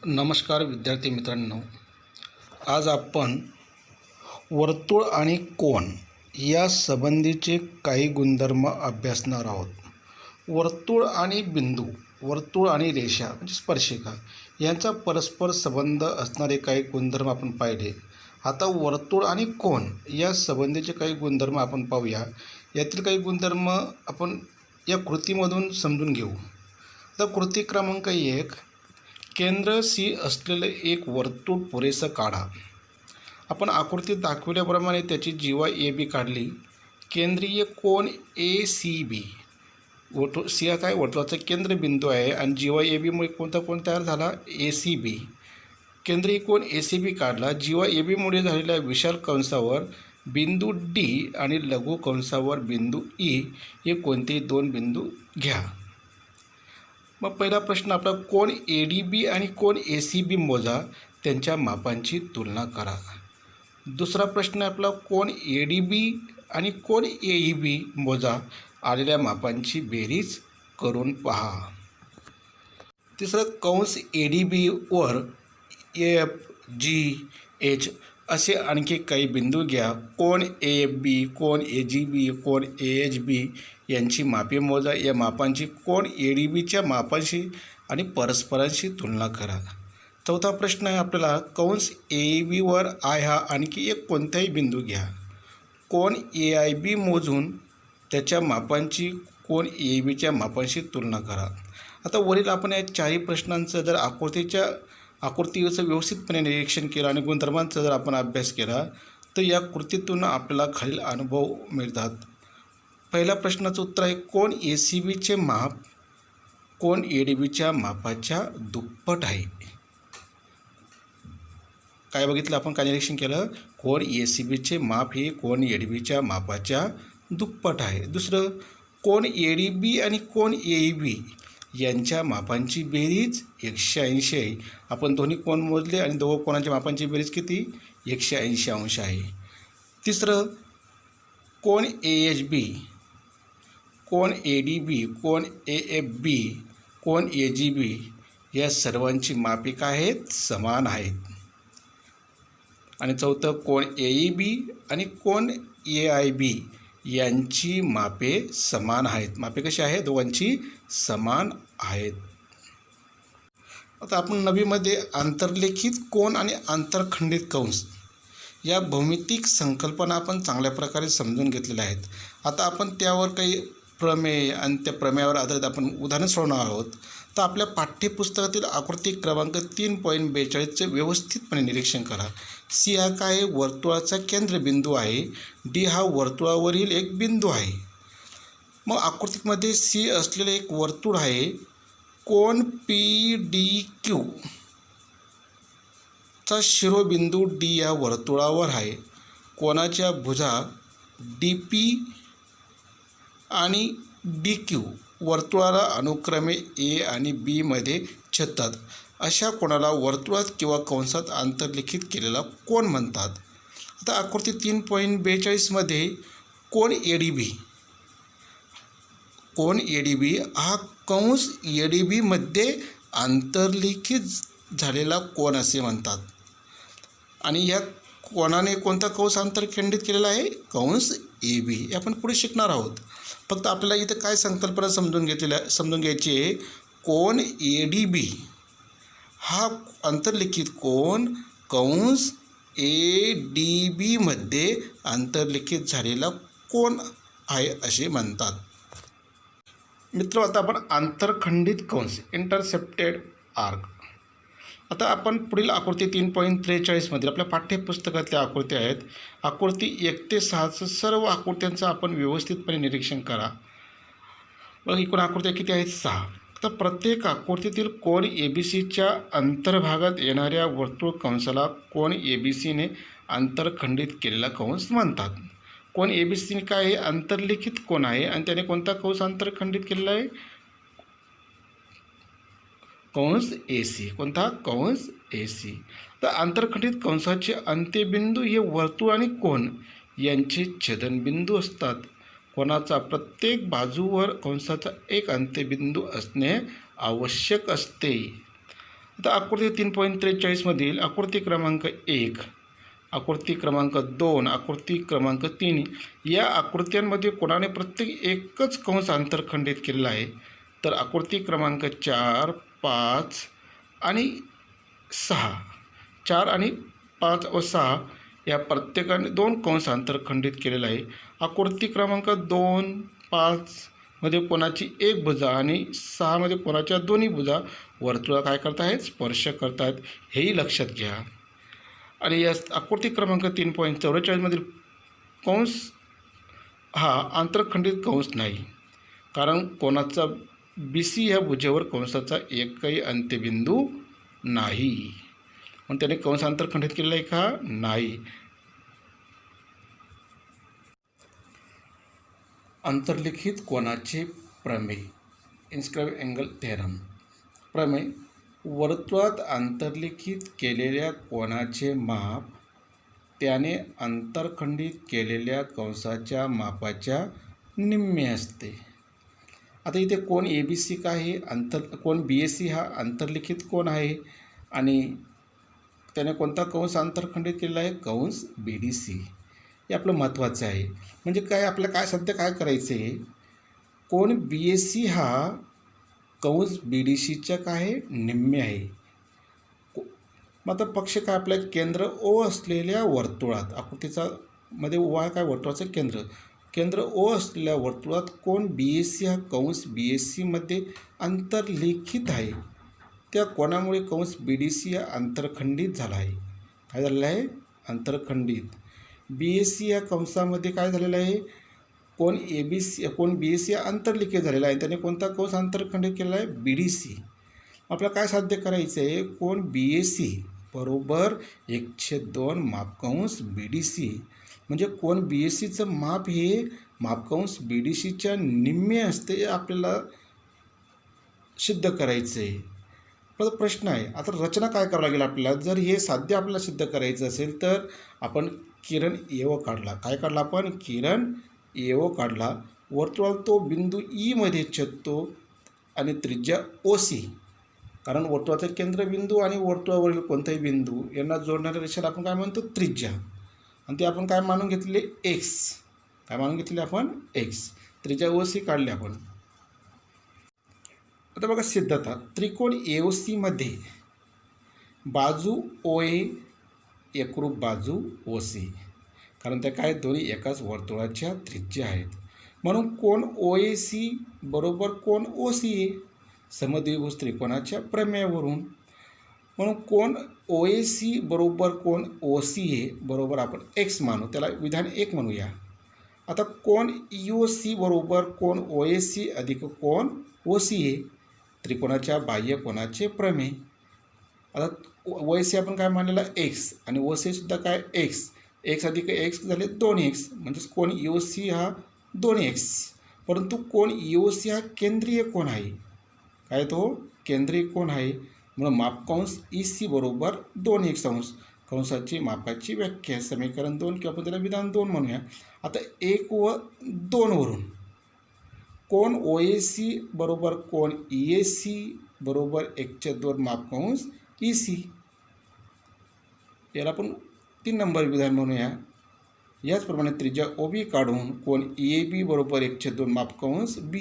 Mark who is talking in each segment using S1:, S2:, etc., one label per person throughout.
S1: नमस्कार विद्यार्थी मित्रांनो, आज आपण वर्तुळ आणि कोन या संबंधीचे काही गुणधर्म अभ्यासणार आहोत. वर्तुळ आणि बिंदू, वर्तुळ आणि रेषा म्हणजे स्पर्शिका यांचा परस्पर संबंध असणारे काही गुणधर्म आपण पाहिले. आता वर्तुळ आणि कोन या संबंधीचे काही गुणधर्म आपण पाहूया. यातील काही गुणधर्म आपण या कृतीमधून समजून घेऊ. आता कृती क्रमांक 1, केंद्र सी असलेले एक वर्तुळ पुरेसं काढा. आपण आकृतीत दाखवल्याप्रमाणे त्याची जीवा ए बी काढली. केंद्रीय कोन ए सी बी, सी हा काय वर्तुळाचा केंद्रबिंदू आहे आणि जीवा ए बीमुळे कोणता कोण तयार झाला, ए सी बी. केंद्रीय कोन ए सी बी काढला. जीवा ए बीमुळे झालेल्या विशाल कंसावर बिंदू डी आणि लघु कंसावर बिंदू ई हे कोणतेही दोन बिंदू घ्या. मग पहिला प्रश्न आपला, कोन ए डी बी आणि कोन ए सी बी मोजा, त्यांच्या मापांची तुलना करा. दुसरा प्रश्न आपला, कोन ए डी बी आणि कोन ए ई बी मोजा, आलेल्या मापांची बेरीज करून पहा. तिसरं, कंस ए डी बीवर एफ जी एच असे आणखी काही बिंदू घ्या. कोन ए एफ बी, कोन ए जी बी, कोन ए एच बी यांची मापे मोजा. या मापांची कोन ए डी बीच्या मापांशी आणि परस्परांशी तुलना करा. चौथा प्रश्न आहे आपल्याला, कंस ए बीवर आय हा आणखी एक कोणताही बिंदू घ्या. कोन ए आय बी मोजून त्याच्या मापांची कोन ए बीच्या मापांशी तुलना करा. आता वरील आपण या चारही प्रश्नांचं जर आकृतीचं व्यवस्थितपणे निरीक्षण केलं आणि गुणधर्मांचा जर आपण अभ्यास केला तर या कृतीतून आपल्याला खालील अनुभव मिळतात. पहिल्या प्रश्नाचं उत्तर आहे, कोन ए सी बीचे माप कोन ए डी बीच्या मापाच्या दुप्पट आहे. काय बघितलं आपण, काय निरीक्षण केलं, कोन ए सी बीचे माप हे कोन ए डी बीच्या मापाच्या दुप्पट आहे. दुसरं, कोन ए डी बी आणि कोन ए ई बी यांच्या मापांची बेरीज 180 आहे. आपण दोन्ही कोन मोजले आणि दोघं कोणाच्या मापांची बेरीज किती, 180 अंश आहे. तिसरं, कोन ए एच बी, कोन ए डी बी, कोन ए एफ बी, कोन ए जी बी या सर्वांची मापे काय आहेत, समान आहेत. आणि चौथं, कोन ए ई बी आणि कोन ए आय बी यांची मापे समान आहेत. मापे कशी आहेत, दोघांची समान आहेत. आता आपण नववीमध्ये आंतरलेखित कोन आणि आंतरखंडित कंस या भौमितिक संकल्पना आपण चांगल्या प्रकारे समजून घेतलेल्या आहेत. आता आपण त्यावर काही प्रमेय आणि त्या प्रमेयावर आधारित आपण उदाहरण सोडवणार आहोत. तर आपल्या पाठ्यपुस्तकातील आकृती क्रमांक 3.42चे व्यवस्थितपणे निरीक्षण करा. सी हा काय, वर्तुळाचा केंद्रबिंदू आहे. डी हा वर्तुळावरील एक बिंदू आहे. मग आकृतीमध्ये सी असलेले एक वर्तुळ आहे. कोन पी डी क्यू चा शिरोबिंदू डी या वर्तुळावर आहे. कोनाच्या भुजा डी पी आणि डी क्यू वर्तुळाला अनुक्रमे ए आणि बी मध्ये छेदतात. अशा कोणाला वर्तुळात किंवा कंसात आंतरलिखित केलेला कोन म्हणतात. आता आकृती 3.42मध्ये कोन ए डी बी, कोन ए डी बी हा कंस ए डी बीमध्ये आंतरलिखित झालेला कोन असे म्हणतात. आणि या कोनाने कोणता कंस आंतरखंडित केलेला आहे, कंस ए बी. हे आपण पुढे शिकणार आहोत. फक्त आपल्याला इथं काय संकल्पना समजून घ्यायची आहे, कोन ए डी बी हा आंतरलिखित कोन कंस ए डी बीमध्ये आंतरलिखित झालेला कोन आहे असे म्हणतात. मित्र, आता आपण आंतरखंडित कंस, इंटरसेप्टेड आर्क. आता आपण पुढील आकृती 3.43मध्ये आपल्या पाठ्यपुस्तकातल्या आकृती आहेत. आकृती 1 ते 6 सर्व आकृत्यांचं आपण व्यवस्थितपणे निरीक्षण करा. बघा, एकूण आकृत्या किती आहेत, 6. तर प्रत्येक आकृतीतील कोन ए बी सीच्या अंतर्भागात येणाऱ्या वर्तुळ कंसाला कोन ए बी सीने आंतरखंडित केलेला कंस म्हणतात. कोन ए बी सीने काय आहे, आंतरलिखित कोन आहे आणि त्याने कोणता कंस आंतरखंडित केलेला आहे, कंस ए सी. कोणता, कंस ए सी. तर आंतरखंडित कंसाचे अंत्यबिंदू हे वर्तुळ आणि कोन यांचे छेदनबिंदू असतात. कोनाचा प्रत्येक बाजूवर कंसाचा एक अंत्यबिंदू असणे आवश्यक असते. आता आकृती 3.43मधील आकृती क्रमांक 1, आकृती क्रमांक 2, आकृती क्रमांक 3 या आकृत्यांमध्ये कोणाने प्रत्येक एकच कंस आंतरखंडित केलेला आहे. तर आकृती क्रमांक 4, 5 आणि 6, 4 आणि 5 व 6 या प्रत्येकाने 2 कंस आंतरखंडित केलेला आहे. आकृती क्रमांक 2, 5 मध्ये कोणाची एक भुजा आणि 6 मध्ये कोणाच्या दोन्ही भुजा वर्तुळा काय करत आहेत, स्पर्श करत आहेत, हेही लक्षात घ्या. आणि या आकृती क्रमांक 3.44 मधील कंस हा आंतरखंडित कंस नाही, कारण कोणाचा BC या भुजेवर कंसाचा एकही अंत्यबिंदू नाही, म्हणून त्याने कंस आंतरखंडित केलेला आहे का, नाही. अंतर्लिखित कोनाचे प्रमेय, इन्स्क्राइब एंगल थेरम. प्रमेय: वर्तुळात अंतर्लिखित केलेल्या कोनाचे माप त्याने अंतरखंडित केलेल्या कंसाच्या मापाच्या निम्मे असते. आता इथे कोन ABC का आहे, कोन BAC हा अंतर्लिखित कोन आहे आणि त्याने कोणता कंस आंतरखंडित केलेला आहे, कंस BDC. हे आपलं महत्त्वाचं आहे. म्हणजे काय, आपल्याला काय सध्या काय करायचं आहे, कोन BAC हा कंस BDCच्या काय निम्मे आहे. मग आता पक्ष काय, आपल्या केंद्र O असलेल्या वर्तुळात, आकृतीचा मध्ये O काय वर्तुळाचं केंद्र O असलेल्या वर्तुळात कोन BAC हा कंस BAC मध्ये अंतर्लिखित आहे. त्या कोनामुळे कंस BDC हा अंतरखंडित झाला आहे. काय झालेलं आहे, अंतरखंडित. BAC या कंसामध्ये काय झालेलं आहे, कोन BAC अंतर्लिखित झालेला आहे. त्याने कोणता कंस आंतरखंडित केलेला आहे, BDC. आपल्याला काय साध्य करायचं आहे, कोन BAC बरोबर 1/2 मापकंस BDC. म्हणजे कोन BACचं माप हे मापकंस BDCच्या निम्मे असते, आपल्याला सिद्ध करायचं आहे. पण प्रश्न आहे, आता रचना काय करावं लागेल आपल्याला. जर हे साध्य आपल्याला सिद्ध करायचं असेल तर आपण किरण AO काढला. काय काढला आपण, किरण AO काढला. वर्तुळात तो बिंदू E मध्ये छेदतो आणि त्रिज्या OC, कारण वर्तुळाचा केंद्रबिंदू आणि वर्तुळावरील कोणताही बिंदू यांना जोडणाऱ्या रेषेला आपण काय म्हणतो, त्रिज्या. आणि ते आपण काय मानून घेतले, X. काय मानून घेतले आपण, X. त्रिज्या OC काढली आपण. आता बघा सिद्धता, त्रिकोण AOC मध्ये बाजू OA एकरूप बाजू OC, कारण त्या काय दोन्ही एकाच वर्तुळाच्या त्रिज्या आहेत. म्हणून कोन OAC बरोबर कोन OCA, समद्विभुज त्रिकोणाच्या प्रमेयावरून. म्हणून कोन OAC बरोबर कोन OCA बरोबर आपण X मानू, त्याला विधान 1 म्हणूया. आता कोन EOC बरोबर कोन OAC अधिक कोन OCA, त्रिकोणाच्या बाह्य कोनाचे प्रमेय. आता OAC आपण काय मानलेला, X, आणि OCA सुद्धा काय, X. X अधिक X झाले 2X, म्हणजेच कोन EOC हा 2X. परंतु कोन EOC हा केंद्रीय कोन आहे. काय, तो केंद्रीय कोन आहे, म्हणून मापकंस EC बरोबर 2X अंश. कंसाची मापाची व्याख्या समीकरण 2 किंवा आपण त्याला विधान 2 म्हणूया. आता 1 व 2 वरून कोन OAC बरोबर कोन EAC बरोबर 1/2 मापकंस EC, याला आपण 3 नंबर विधान म्हणूया. याचप्रमाणे त्रिज्या OB काढून कोन EAB बरोबर 1/2 मापकंस B,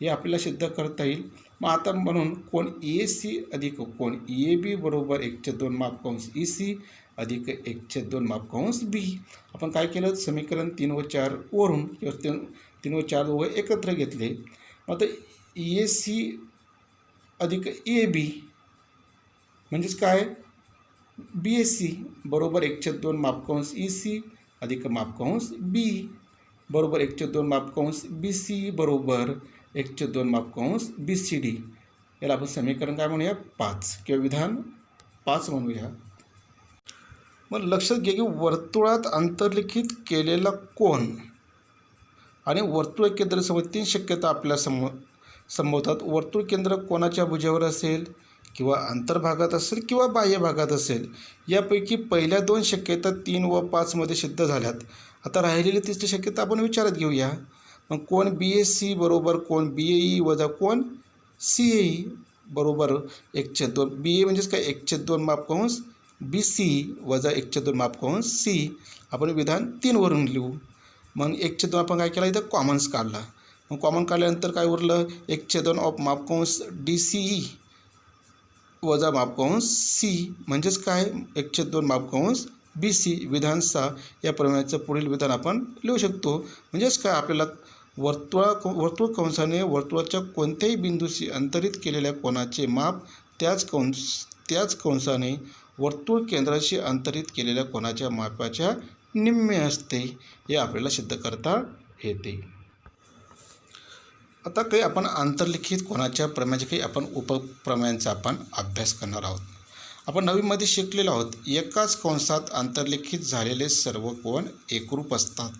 S1: हे आपल्याला सिद्ध करता येईल. मग आता म्हणून कोन EAC अधिक कोन EAB बरोबर 1/2 मापकंस EC अधिक 1/2 मापकंस B. आपण काय केलं, समीकरण 3 व 4 वरून किंवा 3 व 4 व एकत्र घेतले. आता EAC अधिक EAB म्हणजेच काय, BAC बरोबर 1/2 मापकंस EC अधिक मापकंस B बरोबर 1/2 मापकंस BC बरोबर 1/2 मापकंस BCD. याला आपण समीकरण काय म्हणूया, 5 किंवा विधान 5 म्हणूया. मग लक्षात घ्या की वर्तुळात अंतर्लिखित केलेला कोन आणि वर्तुळ केंद्रासमोर 3 शक्यता आपल्या संभवतात. वर्तुळ केंद्र कोणाच्या भुजावर असेल किंवा अंतर्भागात असेल किंवा बाह्य भागात असेल. यापैकी पहिल्या 2 शक्यता 3 व 5 मध्ये सिद्ध झाल्यात. आता राहिलेली तिसरी शक्यता आपण विचारात घेऊया. मग कोन BAC बरोबर कोन BAE वजा कोन CAE, बरोबर 1/2 बी ए म्हणजेच काय 1/2 मापकंस बी सी वजा 1/2 मापकंस सी आपण विधान 3 वरून लिहू. मग 1/2 आपण काय केला इथं कॉमन्स काढला. मग कॉमन काढल्यानंतर काय उरलं 1/2 ऑफ मापकंस डी सी ई वजा मापकंस सी म्हणजेच काय 1/2 मापकंस बी सी विधान 6 या प्रमेयाचं पुढील विधान आपण लिहू शकतो. म्हणजेच काय आपल्याला वर्तुळ कंसाने वर्तुळाच्या कोणत्याही बिंदूशी अंतरित केलेल्या कोनाचे माप त्याच कंसाने वर्तुळ केंद्राशी अंतरित केलेल्या कोनाच्या मापाच्या निम्मे असते हे आपल्याला सिद्ध करता येते. आता काही आपण आंतरलिखित कोनाच्या प्रमेयाचे काही आपण उपप्रमेयांचा आपण अभ्यास करणार आहोत. आपण 9वीमध्ये शिकलेलो आहोत एकाच कंसात आंतरलिखित झालेले सर्व कोन एकरूप असतात.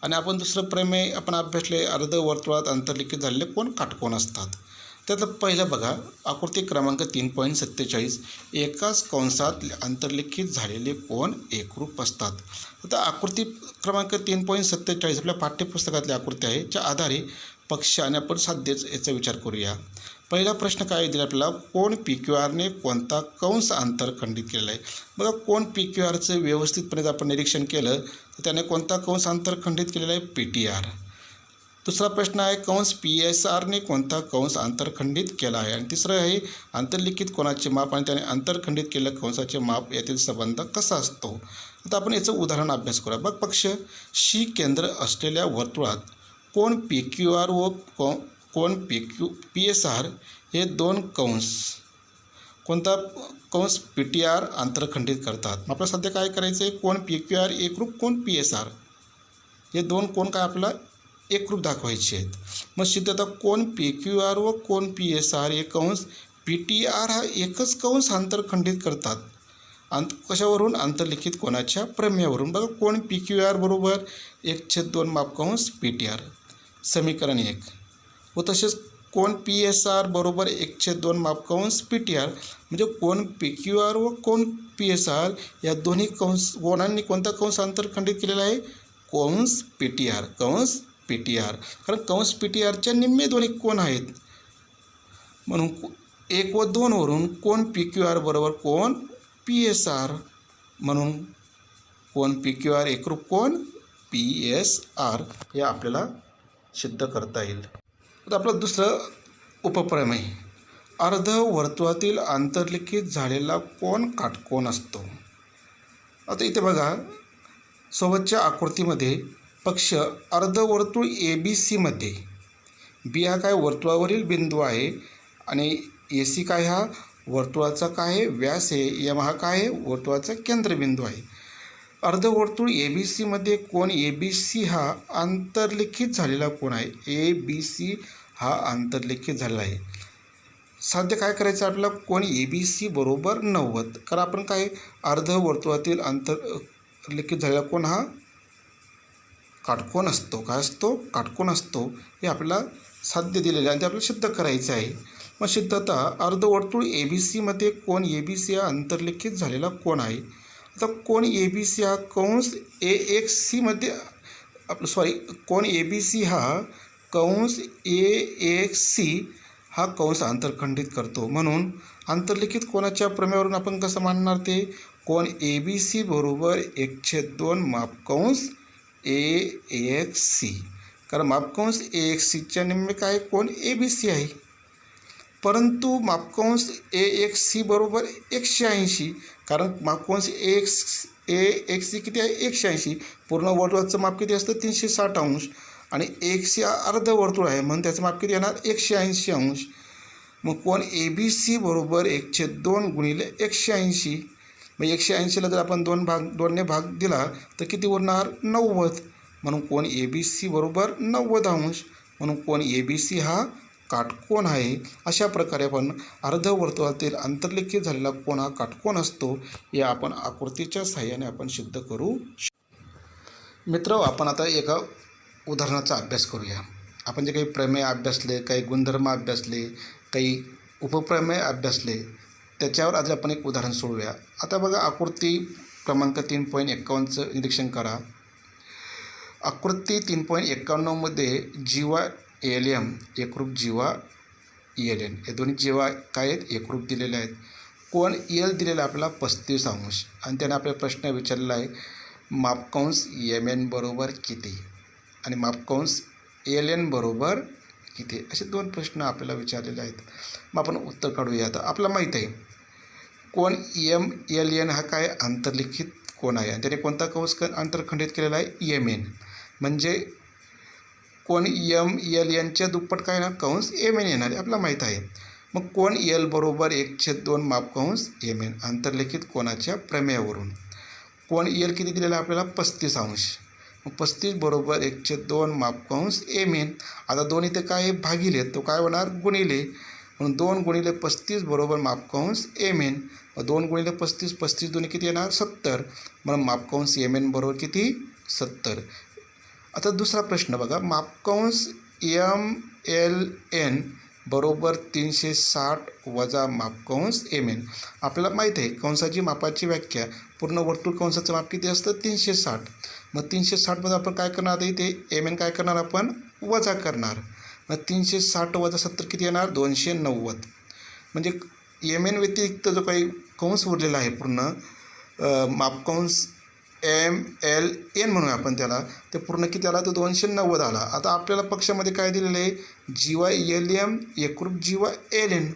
S1: आणि आपण दुसरं प्रमेय आपण अभ्यासले अर्धवर्तुळात आंतरलिखित झालेले कोन काटकोन असतात. त्यातलं पहिलं बघा आकृती क्रमांक 3.47 एकाच कंसात आंतरलिखित झालेले कोन एकरूप असतात. आता आकृती क्रमांक 3.47 आपल्या पाठ्यपुस्तकातली आकृती आहे च्या आधारे पक्ष आणि आपण साध्यच याचा विचार करूया. पहिला प्रश्न काय दिला आपल्याला कोन पी क्यू आरने कोणता कंस आंतरखंडित केलेला आहे. बघा कोन पी क्यू आरचं व्यवस्थितपणे आपण निरीक्षण केलं तर त्याने कोणता कंस आंतरखंडित केलेला आहे पी टी आर. दुसरा प्रश्न आहे कंस पी एस आरने कोणता कंस आंतरखंडित केला आहे. आणि तिसरं आहे आंतरलिखित कोनाचे माप आणि त्याने आंतरखंडित केलेल्या कंसाचे माप यातील संबंध कसा असतो. आता आपण याचं उदाहरण अभ्यास करूया. बघ पक्ष शी केंद्र असलेल्या वर्तुळात कोन पी क्यू आर व कोन पी एस आर हे दोन कंस कोणता कंस पी टी आर आंतरखंडित करतात. आपल्याला सध्या काय करायचं आहे कोन पी क्यू आर एकरूप कोन पी एस आर हे दोन कोन काय आपल्याला एकरूप दाखवायचे आहेत. मग सिद्धता कोन पी क्यू आर व कोन पी एस आर हे कंस पी टी आर हा एकच कंस आंतरखंडित करतात. कशावरून आंतरलिखित कोनाच्या प्रमेयावरून. बघा कोन पी क्यू आर बरोबर 1/2 मापकंस पी टी आर समीकरण 1 व तसेच कोन पी एस आर बरोबर 1/2 मापकंस पी टी आर म्हणजे कोन पी क्यू आर व कोन पी एस आर या दोन्ही कोनांनी कोणता कंस आंतरखंडित केलेला आहे कंस पी टी आर कारण कंस पी टी आरच्या निम्मे दोन्ही कोन आहेत. म्हणून 1 व 2 वरून कोन पी क्यू आर बरोबर कोन पी एस आर म्हणून कोन पी क्यू आर एकरूप कोन पी एस आर हे आपल्याला सिद्ध करता येईल. आता आपलं दुसरं उपप्रमेय अर्धवर्तुळातील आंतरलिखित झालेला कोन काटकोन असतो. आता इथे बघा सोबतच्या आकृतीमध्ये पक्ष अर्धवर्तुळ ए बी सीमध्ये बी हा काय वर्तुळावरील बिंदू आहे आणि ए सी काय हा वर्तुळाचा काय व्यास आहे. एम हा काय वर्तुळाचा केंद्रबिंदू आहे. अर्धवर्तुळ ए बी सीमध्ये कोन ए बी सी हा आंतरलिखित झालेला कोन आहे. ए बी सी हा आंतरलिखित झालेला आहे. साध्य काय करायचं आपल्याला कोन ए बी सी बरोबर 90 कारण आपण काय अर्धवर्तुळातील आंतरलिखित झालेला कोन हा काटकोन असतो. काय असतो काटकोन असतो हे आपल्याला साध्य दिलेलं आहे आणि ते आपल्याला सिद्ध करायचं आहे. मग सिद्धता अर्धवर्तुळ ए बी सीमध्ये कोन ए बी सी हा आंतरलिखित झालेला कोन आहे. आता कोन ए बी सी हा कंस ए एक्स सीमध्ये कोन ए बी सी हा कंस ए एक्स सी हा कंस आंतरखंडित करतो. म्हणून आंतरलिखित कोनाच्या प्रमेयावरून आपण कसं मांडणार ते कोन ए बी सी बरोबर 1/2 मापकंस ए एक्स सी कारण मापकंस ए एक्स सीच्या निम्मे काय कोन ए बी सी आहे. परंतु मापकंस ए एक्स सी बरोबर 180 कारण मापकंस ए एक्स सी किती आहे 180 पूर्ण वर्तुळाचं माप किती असतं 360 अंश आणि एक्स सी हा अर्धवर्तुळ आहे म्हणून त्याचं माप किती येणार 180 अंश. मग कोन ए बी सी बरोबर 1/2 गुणिले 180 मग 180ला जर आपण 2ने भाग दिला तर किती उरणार 90 म्हणून कोन ए बी सी बरोबर 90 अंश म्हणून कोन ए बी सी हा काटकोन आहे. अशा प्रकारे आपण अर्धवर्तुळातील आंतरलिखित झालेला कोन हा काटकोन असतो हे आपण आकृतीच्या सहाय्याने आपण सिद्ध करू. मित्र आपण आता एका उदाहरणाचा अभ्यास करूया. आपण जे काही प्रमेय अभ्यासले काही गुणधर्म अभ्यासले काही उपप्रमेय अभ्यासले त्याच्यावर आज आपण एक उदाहरण सोडूया. आता बघा आकृती क्रमांक 3.51चं निरीक्षण करा. आकृती 3.51मध्ये जीवा एल एम एकरूप जीवा एल एन हे दोन्ही जेव्हा काय आहेत एकरूप दिलेले आहेत. कोण एल दिलेला आपल्याला 35 अंश आणि त्याने आपल्याला प्रश्न विचारलेला आहे मापकंस एम एन बरोबर किती आणि मापकंस एल एन बरोबर किती, असे दोन प्रश्न आपल्याला विचारलेले आहेत. मग आपण उत्तर काढूया. आता आपल्याला माहीत आहे कोण एम एल एन हा काय आंतरलिखित कोण आहे आणि त्याने कोणता कंस आंतरखंडित केलेला आहे एम एन, म्हणजे कोण एम एल एनच्या दुप्पट काय ना कंस एम एन येणार आहे आपल्याला माहीत आहे. मग कोण एल बरोबर 1/2 मापकंस एम एन आंतरलिखित कोणाच्या प्रमेयावरून कोण एल किती दिलेला आपल्याला 35 अंश. मग 35 बरोबर 1/2 मापकंस एम एन. आता दोन इथे काय भागिले तो काय होणार गुणिले, म्हणून 2 गुणिले 35 बरोबर मापकंस एम एन. मग 2 गुणिले 35 35 दोन्ही किती येणार 70, म्हणून मापकंस एम एन बरोबर किती 70. आता दुसरा प्रश्न बघा मापकंस एम एल एन बरोबर 360 वजा मापकंस एम एन. आपल्याला माहीत आहे कंसाची मापाची व्याख्या पूर्ण वर्तुळ कंसाचं माप किती असतं 360. मग 360मध्ये आपण काय करणार आता इथे एम एन काय करणार आपण वजा करणार. मग 360 वजा 70 किती येणार 290. म्हणजे एम एन व्यतिरिक्त जो काही कंस उरलेला आहे पूर्ण मापकंस एम एल एन म्हणूया आपण त्याला, ते पूर्ण किती आला तर 290 आला. आता आपल्याला पक्षामध्ये काय दिलेलं आहे जी वाय एल एम एकरूप जी वाय एल एन.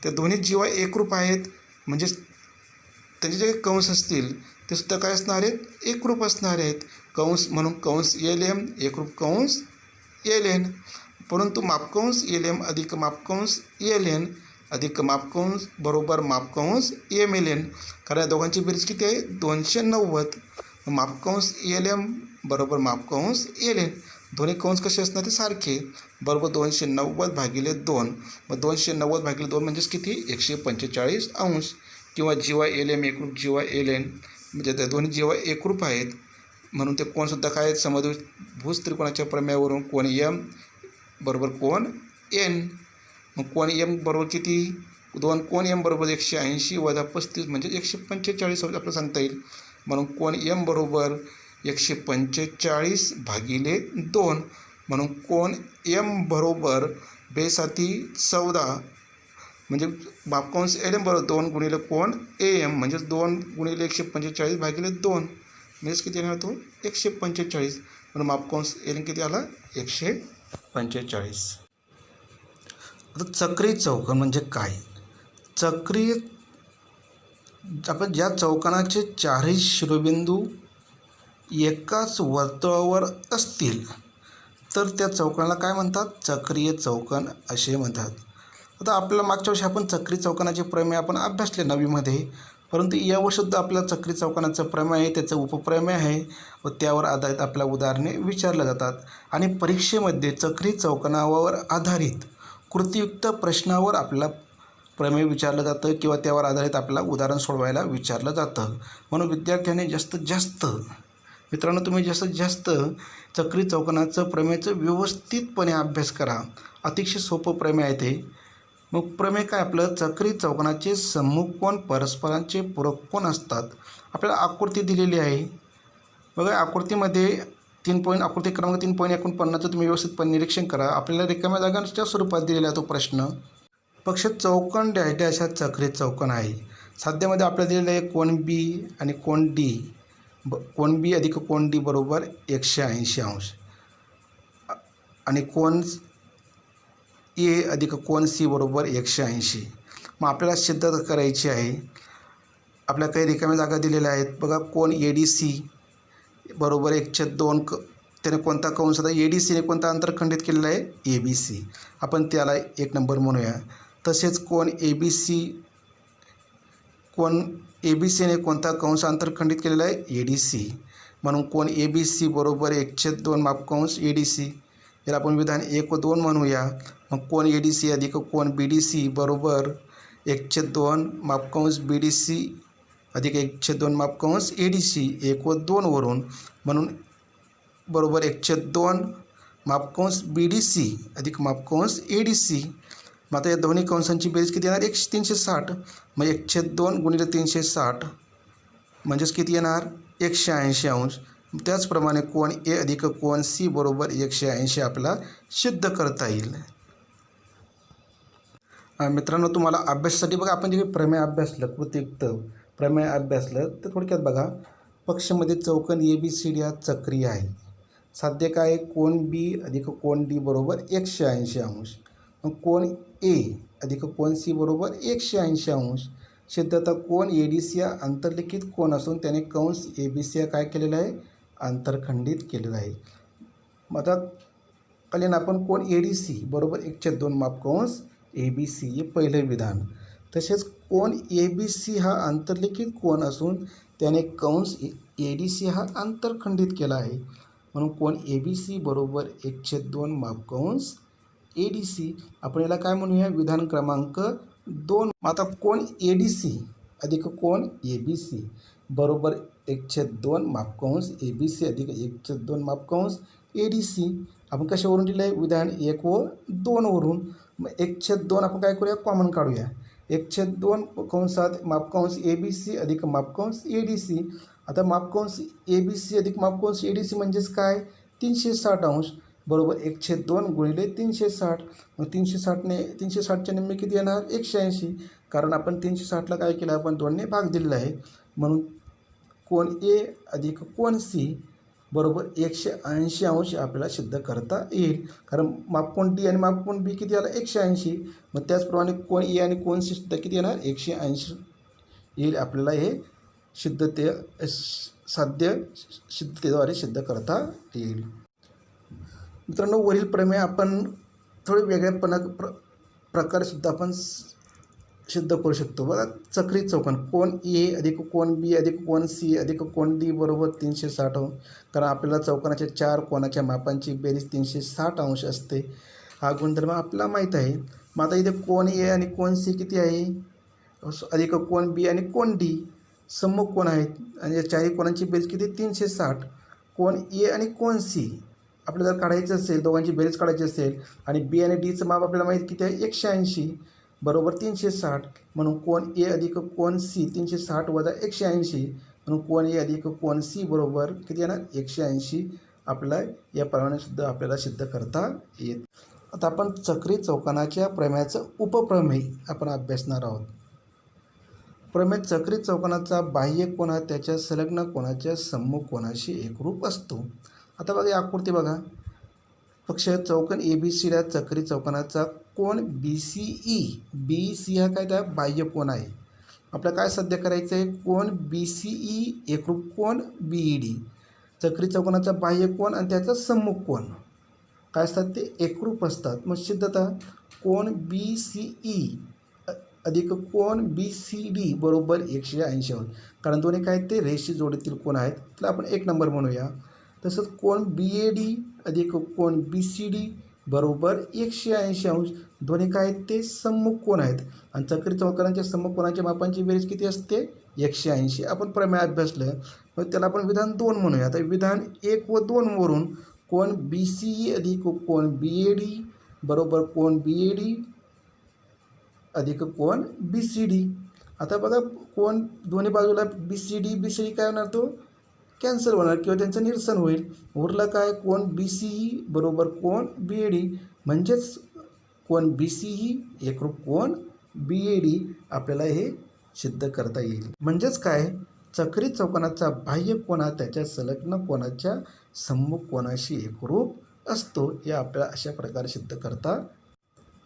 S1: त्या दोन्ही जी वाय एकरूप आहेत म्हणजे त्यांचे जे कंस असतील ते सुद्धा काय असणार आहेत एकरूप असणार आहेत. कंस म्हणून कंस एल एम एकरूप कंस एल एन, परंतु मापकंस एल एम अधिक मापकंस एल एन अधिक मापकंस बरोबर मापकंस एम एल एन, कारण या दोघांची बेरीज किती आहे 290. मापकंस एल एम बरोबर मापकंस एल एन, दोन्ही कंस कसे असणार ते सारखे, बरोबर 290 भागिले 2. मग 290 भागिले 2 म्हणजेच किती 145 अंश, किंवा जी वाय एल एम एकरूप जी वाय एल एन, म्हणजे त्या दोन्ही जी वाय एकरूप आहेत म्हणून ते कोणसुद्धा काय आहेत समद्विभुज त्रिकोणाच्या प्रमेयावरून कोण एम बरोबर कोण एन. मग कोण एम बरोबर किती 2 कोण एम बरोबर 180 वजा 35 म्हणजे 145 आपल्याला सांगता येईल. म्हणून कोण एम बरोबर 145 भागिले 2, म्हणून कोण एम बरोबर बेसाती 14, म्हणजे मापकंस एल एम बरोबर 2 गुणिले कोण ए एम म्हणजेच 2 गुणिले 145 भागिले 2 म्हणजेच किती येणार तो 145, म्हणून मापकंस एल एम किती आला 145. आता चक्री चौकोन म्हणजे काय. चक्री आपण ज्या चौकोनाचे चारही शिरोबिंदू एकाच वर्तुळावर असतील तर त्या चौकोनाला काय म्हणतात चक्रीय चौकोन असे म्हणतात. आता आपल्याला मागच्या वर्षी आपण चक्री चौकोनाचे प्रमेय आपण अभ्यासले 9वीमध्ये, परंतु यावर्षीसुद्धा आपल्या चक्री चौकोनाचं प्रमेय आहे, त्याचं उपप्रमेय आहे व त्यावर आधारित आपल्या उदाहरणे विचारल्या जातात. आणि परीक्षेमध्ये चक्री चौकोनावर आधारित कृतीयुक्त प्रश्नावर आपल्याला प्रमेय विचारलं जातं किंवा त्यावर आधारित आपल्याला उदाहरण सोडवायला विचारलं जातं. म्हणून विद्यार्थ्यांनी जास्तीत जास्त मित्रांनो तुम्ही जास्तीत जास्त चक्री चौकोनाचं प्रमेयचं व्यवस्थितपणे अभ्यास करा. अतिशय सोपं प्रमेय आहे ते. मग प्रमेय काय आपलं चक्री चौकोनाचे सम्मुख कोन परस्परांचे पूरक कोन असतात. आपल्याला आकृती दिलेली आहे बघा, आकृतीमध्ये आकृती क्रमांक 3.49 तुम्ही व्यवस्थितपणे निरीक्षण करा. आपल्याला रिकाम्या जागांच्या स्वरूपात दिलेला आहे तो प्रश्न. पक्ष चौकोन डॅश डॅश हा चक्री चौकोन आहे. साध्यामध्ये आपल्याला दिलेलं आहे कोन बी आणि कोन डी, कोन बी अधिक कोन डी बरोबर 180 अंश आणि कोन ए अधिक कोन सी बरोबर 180. मग आपल्याला सिद्ध करायची आहे. आपल्याला काही रिकाम्या जागा दिलेल्या आहेत बघा. कोन ए डी सी बरोबर 1/2 त्याने कोणता कंस आता ए डी सीने कोणता अंतरखंडित केलेला आहे ए बी सी, आपण त्याला 1 नंबर म्हणूया. तसेच कोन ए बी सीने कोणता कंस अंतरखंडित केलेला आहे ए डी सी, म्हणून कोन ए बी सी बरोबर 1/2 मापकंस ए डी सी, याला आपण विधान 1 व 2 म्हणूया. मग कोन ए डी सी अधिक कोन बी डी सी बरोबर 1/2 मापकंस बी डी सी अधिक 1/2 मापकंस ए डी सी 1 व 2 वरून, म्हणून बरोबर 1/2 मापकंस बी डी सी अधिक मापकंस ए डी सी. मग आता या दोन्ही कंसांची बेरीज किती येणार 360. मग 1/2 गुणिले 360 म्हणजेच किती येणार 180 अंश. त्याचप्रमाणे कोन ए अधिक कोन सी बरोबर 180 आपल्याला सिद्ध करता येईल. मित्रांनो, तुम्हाला अभ्यासासाठी बघा, आपण जे प्रमेय अभ्यासलं, कृतीयुक्त प्रमेय अभ्यासलं, तर थोडक्यात बघा, पक्षमध्ये चौकोन ABCD हा चक्रीय आहे. साध्य काय आहे? कोन बी अधिक कोन डी बरोबर 180 अंश. मग कोन ए अधिक कोन सी बरोबर 180 अंश. सिद्धता कोन ADC हा आंतरलिखित कोन असून त्याने कंस ABC हा काय केलेला आहे? आंतरखंडित केलेला आहे. मग आता कल्याण आपण कोन ADC बरोबर 1/2 मापकंस ABC हे पहिलं विधान. तसेच कोन ABC हा आंतरलिखित कोन असून त्याने कंस ADC हा आंतरखंडित केला आहे. म्हणून कोन ABC बरोबर 1/2 मापकंस ADC. आपण याला काय म्हणूया? विधान क्रमांक 2. आता कोन ADC अधिक कोन ABC बरोबर 1/2 मापकंस ABC अधिक 1/2 मापकंस ADC. आपण कशावरून दिलं आहे? विधान 1 व 2 वरून. मग 1/2 आपण काय करूया? कॉमन काढूया. 1/2 कंसात मापकंस ABC अधिक मापकंस ADC. आता मापकंस ABC अधिक मापकंस ADC म्हणजेच काय? 360 अंश बरोबर 1/2 गुणिले 360. मग 360च्या निम्मे किती येणार? 180. कारण आपण 360ला काय केलं? आपण 2ने भाग दिलेला आहे. म्हणून कोन ए अधिक कोन सी बरोबर 180 अंश आपल्याला सिद्ध करता येईल. कारण मापकोन डी आणि मापकोन बी किती आला? 180. मग त्याचप्रमाणे कोन ए आणि कोन सी सुद्धा किती येणार? 180 येईल. आपल्याला हे सिद्धतेद्वारे सिद्ध करता येईल. मित्रांनो, वरील प्रमेय आपण थोडे वेगळ्या प्रकारे सुद्धा आपण सिद्ध करू शकतो. बघा, चक्री चौकोन कोन ए अधिक कोन बी अधिक कोन सी अधिक कोन डी बरोबर 360 अंश. कारण आपल्याला चौकोनाच्या 4 कोनाच्या मापांची बेरीज 360 अंश असते. हा गुणधर्म आपल्याला माहीत आहे. मग आता इथे कोन ए आणि कोन सी किती आहे? अधिक कोन बी आणि कोन डी सम्मुख कोन आहेत आणि या चारही कोणांची बेरीज किती? 360. कोन ए आणि कोन सी आपल्याला जर काढायचं असेल, दोघांची बेरीज काढायची असेल आणि बी आणि डीचं माप आपल्याला माहीत किती आहे? 180 बरोबर 360. म्हणून कोन ए अधिक कोन सी 360 वजा 180. म्हणून कोन ए अधिक कोन सी बरोबर किती येणार? 180. आपल्याला याप्रमाणे सुद्धा आपल्याला सिद्ध करता येत. आता आपण चक्री चौकोनाच्या प्रमेयाचं उपप्रमेय आपण अभ्यासणार आहोत. प्रमेय चक्री चौकोनाचा बाह्य कोन हा त्याच्या संलग्न कोनाच्या सम्मुख कोनाशी एकरूप असतो. आता बघा, आकृती बघा. पक्ष चौकोन ABCD हा चक्री चौकोनाचा कोन BCE. BC हा काय? त्या बाह्य कोन आहे. आपल्याला काय साध्य करायचं आहे? कोन BCE एकरूप कोन BED. चक्री चौकोनाचा बाह्य कोन आणि त्याचा सम्मुख कोन काय असतात? ते एकरूप असतात. मग सिद्धता कोन BCE अधिक कोन BCD बरोबर 180 अंश. कारण दोन्ही काय? ते रेषी जोडीतील कोन आहेत. त्याला आपण 1 नंबर म्हणूया. तसंच कोन BAD अधिक कोन BCD बरोबर 180 अंश. दोन्ही काय? ते सम्मुख कोन आहेत आणि चक्री चौकोनाच्या सम्मुख कोनाच्या मापांची बेरीज किती असते? 180. आपण प्रमेय अभ्यासलं. मग त्याला आपण विधान 2 म्हणूया. आता विधान 1 व 2 वरून कोन BCE अधिक कोन BAD बरोबर कोन BAD अधिक कोन BCD. आता बघा, कोन दोन्ही बाजूला BCD काय होणार? तो कॅन्सल होणार किंवा त्यांचं निरसन होईल. उरलं काय? कोन BCE बरोबर कोन BAD. म्हणजेच कोन BCE एकरूप कोन BAD आपल्याला हे सिद्ध करता येईल. म्हणजेच काय? चक्री चौकोनाचा बाह्य कोन हा त्याच्या संलग्न कोनाच्या सम्मुख कोनाशी एकरूप असतो. हे आपल्याला अशा प्रकारे सिद्ध करता.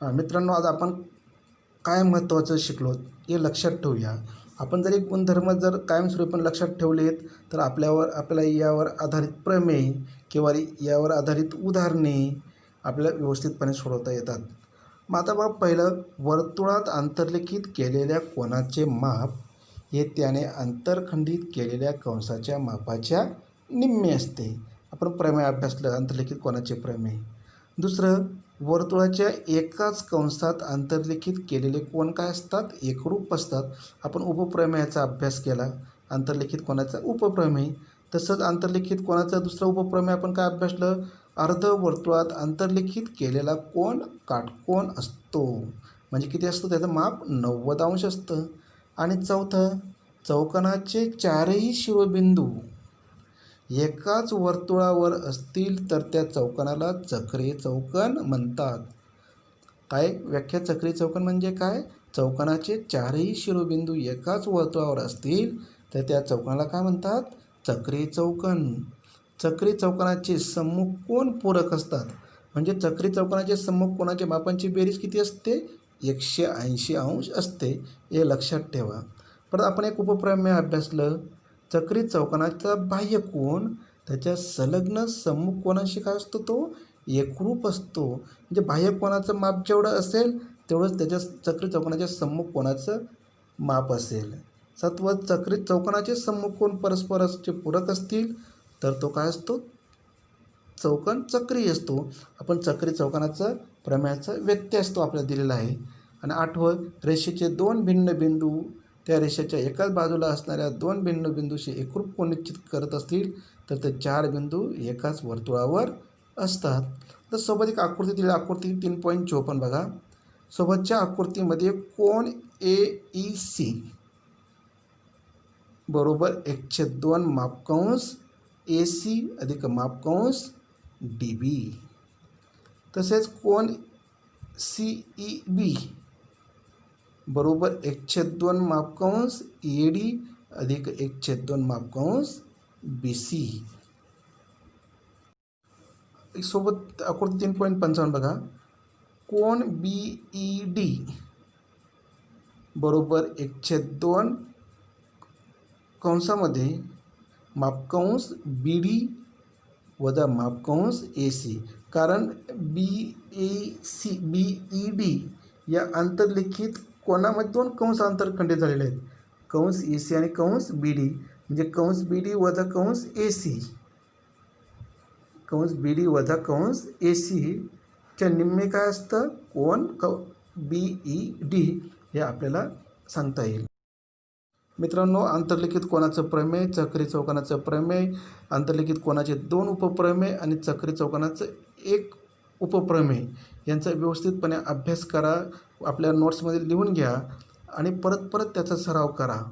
S1: मित्रांनो, आज आपण काय महत्त्वाचं शिकलो हे लक्षात ठेवूया. आपण जर एक गुणधर्म जर कायमस्वरूपी लक्षात ठेवलेत तर आपल्याला यावर आधारित प्रमेय किंवा यावर आधारित उदाहरणे आपल्याला व्यवस्थितपणे सोडवता येतात. मग आता बघा, पहिलं वर्तुळात आंतरलिखित केलेल्या कोनाचे माप हे त्याने आंतरखंडित केलेल्या कंसाच्या मापाच्या निम्मे असते. आपण प्रमेय अभ्यासलं, आंतरलिखित कोनाचे प्रमेय. दुसरं, वर्तुळाच्या एकाच कंसात आंतरलिखित केलेले कोन काय असतात? एकरूप असतात. आपण उपप्रमेयाचा अभ्यास केला, आंतरलिखित कोनाचा उपप्रमेय. तसंच आंतरलिखित कोनाचा दुसरा उपप्रमेय आपण काय अभ्यासलं? अर्धवर्तुळात आंतरलिखित केलेला कोन काटकोन असतो. म्हणजे किती असतं? त्याचं माप 90 अंश असतं. आणि चौथं, चौकोनाचे 4ही शिरोबिंदू एकाच वर्तुळावर असतील तर त्या चौकोनाला चक्रीय चौकोन म्हणतात. काय व्याख्या चक्रीय चौकोन म्हणजे काय? चौकोनाचे चारही शिरोबिंदू एकाच वर्तुळावर असतील तर त्या चौकोनाला काय म्हणतात? चक्रीय चौकोन. चक्रीय चौकोनाचे सम्मुख कोन पूरक असतात. म्हणजे चक्रीय चौकोनाचे सम्मुख कोनाच्या मापांची बेरीज किती असते? 180 अंश असते. हे लक्षात ठेवा. परत आपण एक उपप्रमेय अभ्यासलं. चक्रीय चौकोनाचा बाह्य कोन त्याच्या संलग्न सम्मुख कोनाशी काय असतो? तो एकरूप असतो. म्हणजे बाह्य कोनाचं माप जेवढं असेल तेवढंच त्याच्या चक्रीय चौकोनाच्या सम्मुख कोनाचं माप असेल. 7. चक्रीय चौकोनाचे सम्मुख कोन परस्परांचे पूरक असतील तर तो काय असतो? चौकोन चक्रीय असतो. आपण चक्रीय चौकोनाचं प्रमेयाचा व्यत्यय असतो आपल्याला दिलेला आहे. आणि 8. रेषेचे दोन भिन्न बिंदू त्या रेषेच्या एकाच बाजूला असणाऱ्या दोन भिन्न बिंदूशी एकरूप कोन निश्चित करत असतील तर ते 4 बिंदू एकाच वर्तुळावर असतात. तर सोबत एक आकृती दिली, आकृती 3.54 बघा. सोबतच्या आकृतीमध्ये कोन AEC बरोबर 1/2 मापकंस AC अधिक मापकंस DB. तसेच कोन CEB बरोबर 1/2 मापकंस AD अधिक 1/2 मापकंस BC. सोबत आकृती 3.55 बघा. कोन BED बरोबर 1/2 कंसामध्ये मापकंस BD वजा मापकंस AC. कारण BED या आंतरलिखित कोनामध्ये 2 कंस आंतरखंडित झालेले आहेत. कंस AC आणि कंस BD. म्हणजे कंस BD वजा कंस AC. कंस BD वजा कंस AC च्या निम्मे काय असतं? कोन BED हे आपल्याला सांगता येईल. मित्रांनो, आंतरलिखित कोनाचं प्रमेय, चक्रीय चौकोनाचं प्रमेय, आंतरलिखित कोनाचे 2 उपप्रमेय आणि चक्रीय चौकोनाचं 1 उपप्रमेय यांचा व्यवस्थितपणे अभ्यास करा. आपल्या नोट्समध्ये लिहून घ्या आणि परत त्याचा सराव करा.